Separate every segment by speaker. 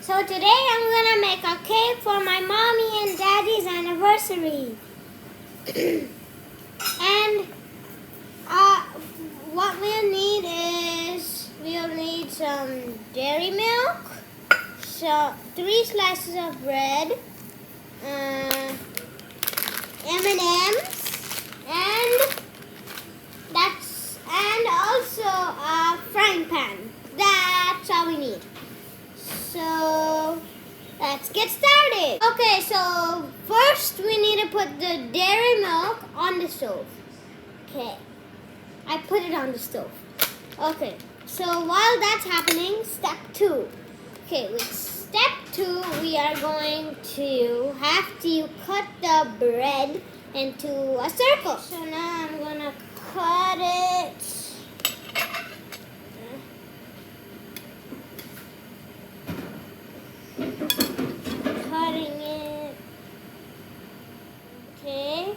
Speaker 1: So today I'm gonna make a cake for my mommy and daddy's anniversary. And what we'll need is some dairy milk, so 3 slices of bread, M&Ms, and also a frying pan. That's all we need. So let's get started. Okay, so first we need to put the dairy milk on the stove. Okay, I put it on the stove. Okay, so while that's happening, step 2. Okay, with step 2, we are going to have to cut the bread into a circle. So now I'm gonna cut it. Cutting it. Okay.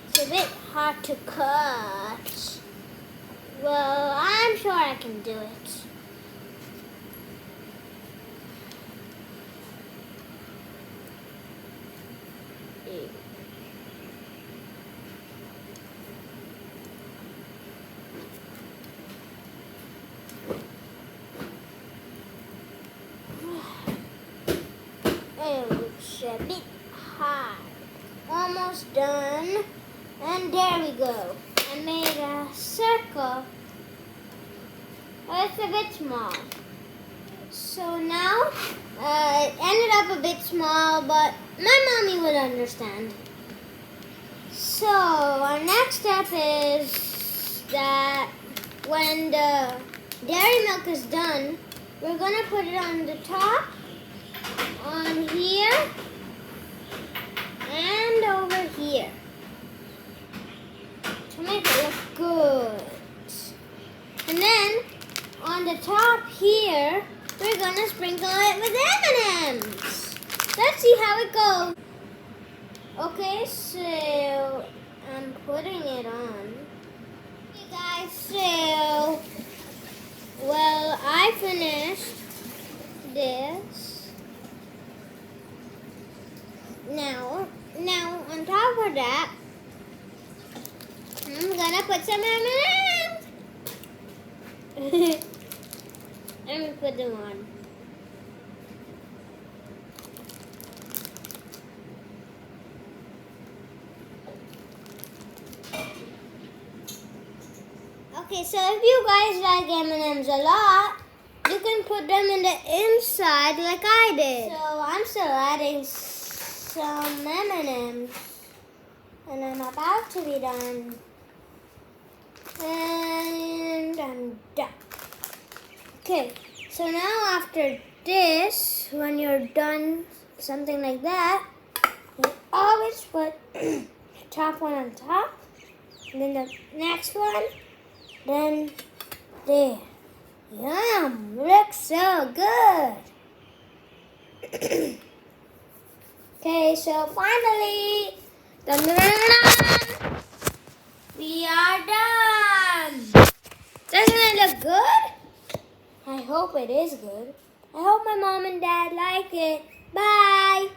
Speaker 1: It's a bit hard to cut. Well, I'm sure I can do it. It's a bit hard. Almost done. And there we go. I made a circle. It's a bit small. So now, it ended up a bit small, but my mommy would understand. So our next step is that when the dairy milk is done, we're going to put it on the top, on here, and over here to make it look good. And then on the top here, we're going to sprinkle it with M&Ms. Let's see how it goes. Okay, so I'm putting it on. Hey guys, so, well, I finished this. Now on top of that, I'm gonna put some M&Ms. Let me put them on. Okay, so if you guys like M&Ms a lot, you can put them in the inside like I did. So I'm still adding some M&Ms, and I'm about to be done. And I'm done. Okay, so now after this, when you're done something like that, you always put the top one on top, and then the next one, then there. Yum! Looks so good. Okay, so finally, dun, dun, dun, dun, we are done. Doesn't it look good? I hope it is good. I hope my mom and dad like it. Bye.